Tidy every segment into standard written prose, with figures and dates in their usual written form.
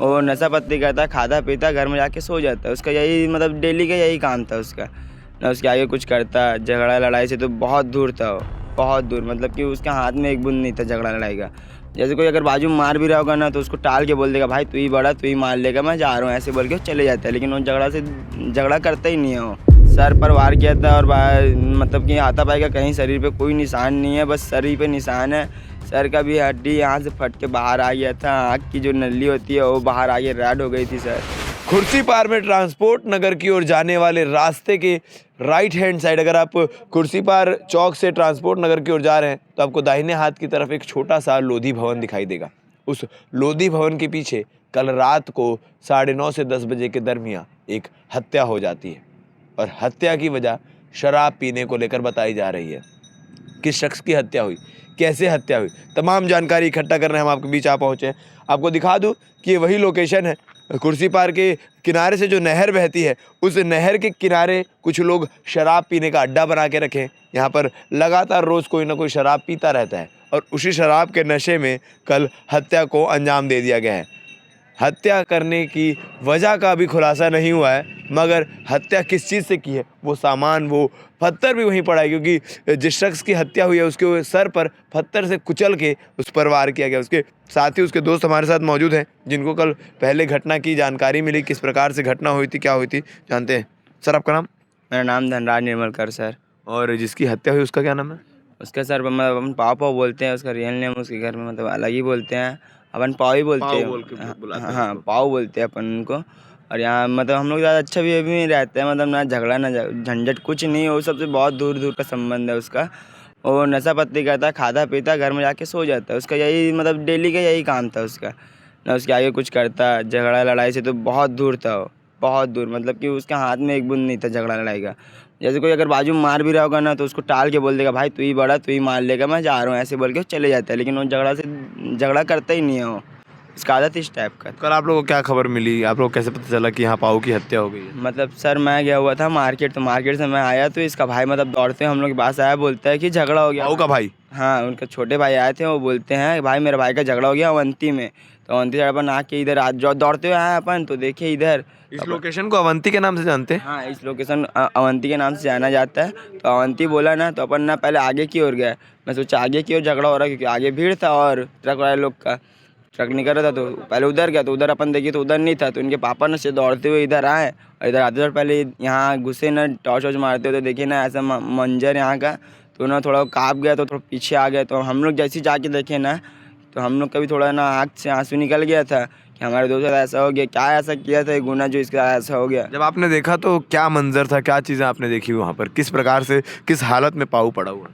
वो नशा पत्ती करता, खाता पीता, घर में जाके सो जाता। उसका यही मतलब डेली का यही काम था उसका, ना उसके आगे कुछ करता। झगड़ा लड़ाई से तो बहुत दूर था वो, बहुत दूर, मतलब कि उसके हाथ में एक बूंद नहीं था झगड़ा लड़ाई का। जैसे कोई अगर बाजू में मार भी रहा होगा ना, तो उसको टाल के बोल देगा, भाई तू ही बड़ा, तू ही मार लेगा, मैं जा रहा हूँ, ऐसे बोल के वो चले जाता है। लेकिन वो झगड़ा करता ही नहीं है वो। सर पर वार किया था और मतलब कि हाथापाई का कहीं शरीर पे कोई निशान नहीं है, बस सर ही पे निशान है। सर का भी हड्डी यहाँ से फट के बाहर आ गया था, आँख की जो नली होती है वो बाहर आ के रेड हो गई थी सर। खुर्सीपार में ट्रांसपोर्ट नगर की ओर जाने वाले रास्ते के राइट हैंड साइड, अगर आप खुर्सीपार चौक से ट्रांसपोर्ट नगर की ओर जा रहे हैं तो आपको दाहिने हाथ की तरफ एक छोटा सा लोधी भवन दिखाई देगा। उस लोधी भवन के पीछे कल रात को 9:30 से 10 बजे के दरमियान एक हत्या हो जाती है और हत्या की वजह शराब पीने को लेकर बताई जा रही है। किस शख्स की हत्या हुई, कैसे हत्या हुई, तमाम जानकारी इकट्ठा करने हम आपके बीच आ पहुँचे हैं। आपको दिखा दूँ कि ये वही लोकेशन है, खुर्सीपार के किनारे से जो नहर बहती है, उस नहर के किनारे कुछ लोग शराब पीने का अड्डा बना के रखे। यहाँ पर लगातार रोज़ कोई ना कोई शराब पीता रहता है और उसी शराब के नशे में कल हत्या को अंजाम दे दिया गया है। हत्या करने की वजह का भी खुलासा नहीं हुआ है, मगर हत्या किस चीज़ से की है, वो सामान, वो पत्थर भी वहीं पड़ा है, क्योंकि जिस शख्स की हत्या हुई है उसके सर पर पत्थर से कुचल के उस पर वार किया गया। उसके साथ ही उसके दोस्त हमारे साथ मौजूद हैं, जिनको कल पहले घटना की जानकारी मिली, किस प्रकार से घटना हुई थी, क्या हुई थी, जानते हैं। सर आपका नाम? मेरा नाम धनराज निर्मलकर सर। और जिसकी हत्या हुई उसका क्या नाम है? उसका सर मतलब अपन पाव पाव बोलते हैं, उसका रियल नेम उसके घर में मतलब अलग ही बोलते हैं, अपन पाव ही बोलते हैं। हाँ पाव बोलते हैं अपन उनको। और यहाँ मतलब हम लोग ज़्यादा अच्छा भी नहीं रहते हैं, मतलब ना झगड़ा ना झंझट कुछ नहीं, वो सबसे बहुत दूर दूर का संबंध है उसका। वो नशा पत्ती करता, खाता पीता, घर में जाके सो जाता है। उसका यही मतलब डेली का यही काम था उसका, ना उसके आगे कुछ करता। झगड़ा लड़ाई से तो बहुत दूर था वो, बहुत दूर, मतलब कि उसके हाथ में एक बूंद नहीं था झगड़ा लड़ाई का। जैसे कोई अगर बाजू में मार भी रहा होगा ना, तो उसको टाल के बोल देगा, भाई तू ही बड़ा, तू ही मार लेगा, मैं जा रहा हूँ, ऐसे बोल के वो चले जाता है। लेकिन वो झगड़ा करता ही नहीं है वो, उसका आदत इस टाइप का। कल आप लोगों को क्या खबर मिली, आप लोगों को कैसे पता चला कि यहाँ पाऊ की हत्या हो गई है? मतलब सर मैं गया हुआ था मार्केट, तो मार्केट से मैं आया तो इसका भाई मतलब दौड़ते हम लोग के पास आया, बोलता है कि झगड़ा हो गया। पाऊ का भाई? हाँ, उनके छोटे भाई आए थे, वो बोलते हैं भाई मेरे भाई का झगड़ा हो गया अवंती में। तो अवंती से अपन आके इधर आज दौड़ते हुए आए अपन, तो देखे इधर। इस लोकेशन को अवंती के नाम से जानते हैं? हाँ, इस लोकेशन अवंती के नाम से जाना जाता है। तो अवंती बोला ना, तो अपन ना पहले आगे की ओर गए। मैं सोचा आगे की ओर झगड़ा हो रहा है, क्योंकि आगे भीड़ था और ट्रक वाले लोग का ट्रक निकल रहा था। तो पहले उधर गया, तो उधर अपन देखिए तो उधर नहीं था। तो इनके पापा ना से दौड़ते हुए इधर आए, और इधर आते हुए पहले यहाँ घुसे ना, टॉर्च वॉर्च मारते हुए, तो देखिए ना ऐसा मंजर यहाँ का। तो ना थोड़ा काँप गया, तो थोड़ा पीछे आ गया। तो हम लोग जैसे ही जाके देखे ना, तो हम लोग का भी थोड़ा ना आँख से आंसू निकल गया था कि हमारे दोस्त का ऐसा हो गया, क्या ऐसा किया था ये गुनाह जो इसका ऐसा हो गया। जब आपने देखा तो क्या मंजर था, क्या चीज़ें आपने देखी वहाँ पर, किस प्रकार से, किस हालत में पाऊ पड़ा हुआ?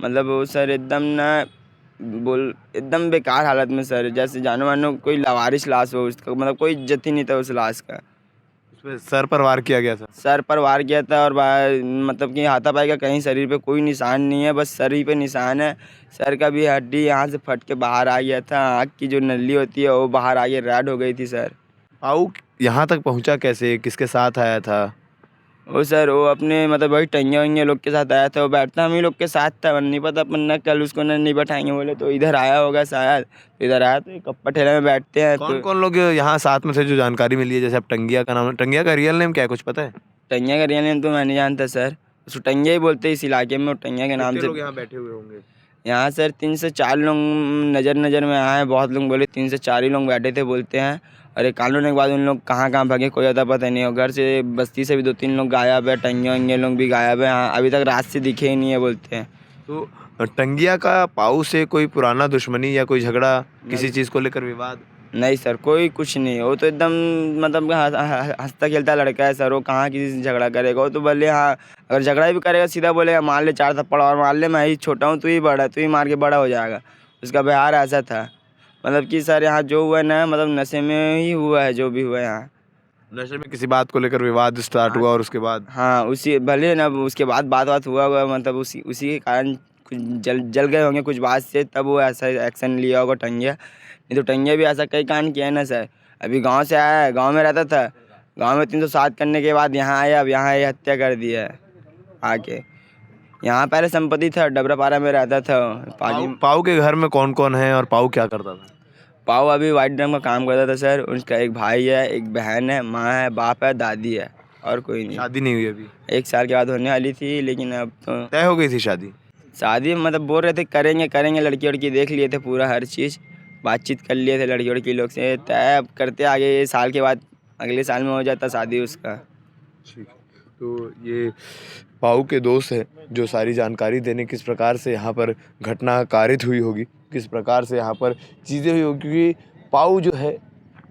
मतलब वो सर एकदम ना एकदम बेकार हालत में सर, जैसे जानो मानो कोई लावारिस लाश हो, उसका मतलब कोई इज्जत ही नहीं था उस लाश का। उसमें सर पर वार किया गया था? सर पर वार किया था और मतलब कि हाथापाई का कहीं शरीर पे कोई निशान नहीं है, बस सर ही पे निशान है। सर का भी हड्डी यहाँ से फट के बाहर आ गया था, आँख की जो नली होती है वो बाहर आ के रेड हो गई थी सर। पाऊ यहाँ तक पहुँचा कैसे, किसके साथ आया था? वो सर वो अपने मतलब वही टंगिया वंगिया लोग के साथ आया था, वो बैठता हम ही लोग के साथ था, नहीं पता अपन ना कल उसको ना नहीं बैठाएंगे बोले, तो इधर आया होगा शायद। तो इधर आया तो कप्पा ठेला में बैठते हैं। कौन कौन लोग यहाँ साथ में थे, जो जानकारी मिली है? जैसे अब टंगिया का नाम, टंगिया का रियल नेम क्या है, कुछ पता है? टंगिया का रियल नेम तो मैं नहीं जानता सर, उसको टंगिया ही बोलते हैं इस इलाके में, वो टंगिया के नाम से। लोग यहाँ बैठे हुए होंगे? यहाँ सर 3 से 4 लोग नज़र में आए हैं, बहुत लोग बोले 3 से 4 ही लोग बैठे थे बोलते हैं। और ये कानून के बाद उन लोग कहाँ कहाँ भागे कोई अता पता नहीं हो। घर से बस्ती से भी 2-3 लोग गायब है, टंगिया वंगिया लोग भी गायब है, हाँ अभी तक रात से दिखे ही नहीं है बोलते हैं। तो टंगिया का पाऊ से कोई पुराना दुश्मनी या कोई झगड़ा, किसी चीज़ को लेकर विवाद? नहीं सर, कोई कुछ नहीं है, वो तो एकदम मतलब हंसता खेलता लड़का है सर, वो कहाँ किसी से झगड़ा करेगा। वो तो भले हाँ अगर झगड़ा भी करेगा सीधा बोलेगा मार ले 4 थप्पड़ और मार ले, मैं ही छोटा हूँ, तू ही बड़ा, तू ही मार के बड़ा हो जाएगा। उसका व्यवहार ऐसा था, मतलब कि सर यहाँ जो हुआ ना, मतलब नशे में ही हुआ है जो भी हुआ है यहाँ। नशे में किसी बात को लेकर विवाद स्टार्ट हुआ और उसके बाद? हाँ उसी भले ना उसके बाद बात हुआ मतलब उसी के कारण कुछ जल गए होंगे कुछ बात से, तब वो ऐसा एक्शन लिया होगा टंगिया। नहीं तो टंगिया भी ऐसा कई कांड किया है ना सर। अभी गांव से आया है, गांव में रहता था, गांव में 307 करने के बाद यहाँ आया, अब यहाँ ये हत्या कर दिया है आके। यहाँ पहले संपत्ति था, डबरापारा में रहता था। पाऊ के घर में कौन कौन है और पाऊ क्या करता था? पाव अभी वाइट ड्रम का काम करता था सर। उसका एक भाई है, एक बहन है, माँ है, बाप है, दादी है और कोई नहीं। शादी नहीं हुई अभी? 1 साल के बाद होने वाली थी, लेकिन अब तो तय हो गई थी शादी? शादी मतलब बोल रहे थे करेंगे करेंगे, लड़की वड़की देख लिए थे, पूरा हर चीज़ बातचीत कर लिए थे लड़की वड़की लोग से, तय अब करते आगे। ये साल के बाद अगले साल में हो जाता शादी उसका। ठीक। तो ये पाऊ के दोस्त हैं जो सारी जानकारी देने किस प्रकार से यहाँ पर घटना कारित हुई होगी, किस प्रकार से यहाँ पर चीज़ें हुई होगी, क्योंकि पाऊ जो है,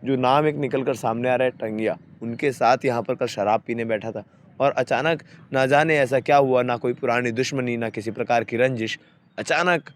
जो नाम एक निकल कर सामने आ रहा है टंगिया, उनके साथ यहाँ पर कल शराब पीने बैठा था और अचानक ना जाने ऐसा क्या हुआ, ना कोई पुरानी दुश्मनी, ना किसी प्रकार की रंजिश, अचानक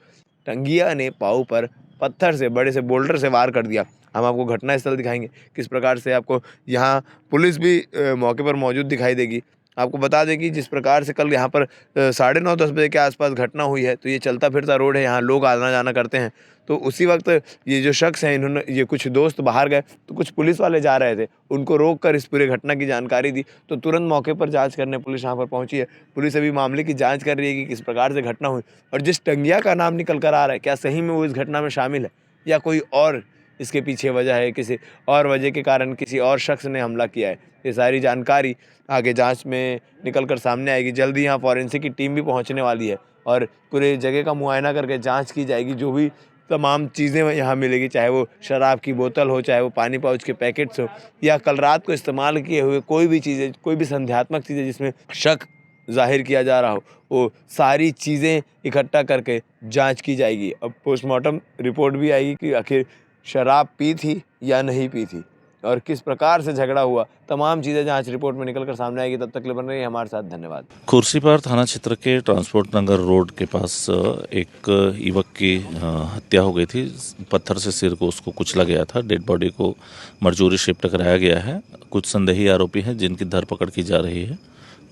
टंगिया ने पाऊ पर पत्थर से, बड़े से बोल्डर से वार कर दिया। हम आपको घटनास्थल दिखाएंगे किस प्रकार से, आपको यहाँ पुलिस भी मौके पर मौजूद दिखाई देगी। आपको बता दें कि जिस प्रकार से कल यहाँ पर 9:30-10 बजे के आसपास घटना हुई है, तो ये चलता फिरता रोड है, यहाँ लोग आना जाना करते हैं। तो उसी वक्त ये जो शख्स हैं, इन्होंने, ये कुछ दोस्त बाहर गए तो कुछ पुलिस वाले जा रहे थे, उनको रोक कर इस पूरे घटना की जानकारी दी। तो तुरंत मौके पर जांच करने पुलिस यहाँ पर पहुंची है। पुलिस अभी मामले की जांच कर रही है कि किस प्रकार से घटना हुई और जिस टंगिया का नाम निकल कर आ रहा है, क्या सही में वो इस घटना में शामिल है या कोई और इसके पीछे वजह है, किसी और वजह के कारण किसी और शख्स ने हमला किया है। ये सारी जानकारी आगे जांच में निकल कर सामने आएगी। जल्दी यहाँ फॉरेंसिक की टीम भी पहुँचने वाली है और पूरे जगह का मुआयना करके जांच की जाएगी। जो भी तमाम चीज़ें यहाँ मिलेगी, चाहे वो शराब की बोतल हो, चाहे वो पानी पाउच के पैकेट्स हो, या कल रात को इस्तेमाल किए हुए कोई भी चीज़ें, कोई भी संदेहात्मक चीज़ें जिसमें शक जाहिर किया जा रहा हो, वो सारी चीज़ें इकट्ठा करके जांच की जाएगी। अब पोस्टमार्टम रिपोर्ट भी आएगी कि आखिर शराब पी थी या नहीं पी थी और किस प्रकार से झगड़ा हुआ, तमाम चीज़ें जांच रिपोर्ट में निकल कर सामने आएगी। तब तक के लिए बन रही है हमारे साथ, धन्यवाद। खुर्सीपार थाना क्षेत्र के ट्रांसपोर्ट नगर रोड के पास एक युवक की हत्या हो गई थी। पत्थर से सिर को उसको कुचला गया था। डेड बॉडी को मरजूरी शिफ्ट कराया गया है। कुछ संदेही आरोपी हैं जिनकी धरपकड़ की जा रही है।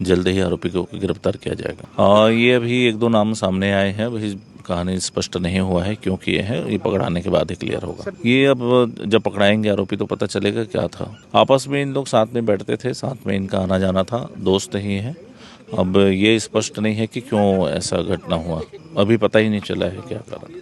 जल्द ही आरोपी को गिरफ्तार किया जाएगा। ये अभी 1-2 नाम सामने आए हैं, वही कहानी स्पष्ट नहीं हुआ है क्योंकि ये पकड़ाने के बाद ही क्लियर होगा। ये अब जब पकड़ाएंगे आरोपी तो पता चलेगा क्या था। आपस में इन लोग साथ में बैठते थे, साथ में इनका आना जाना था, दोस्त ही है। अब ये स्पष्ट नहीं है कि क्यों ऐसा घटना हुआ, अभी पता ही नहीं चला है क्या कारण।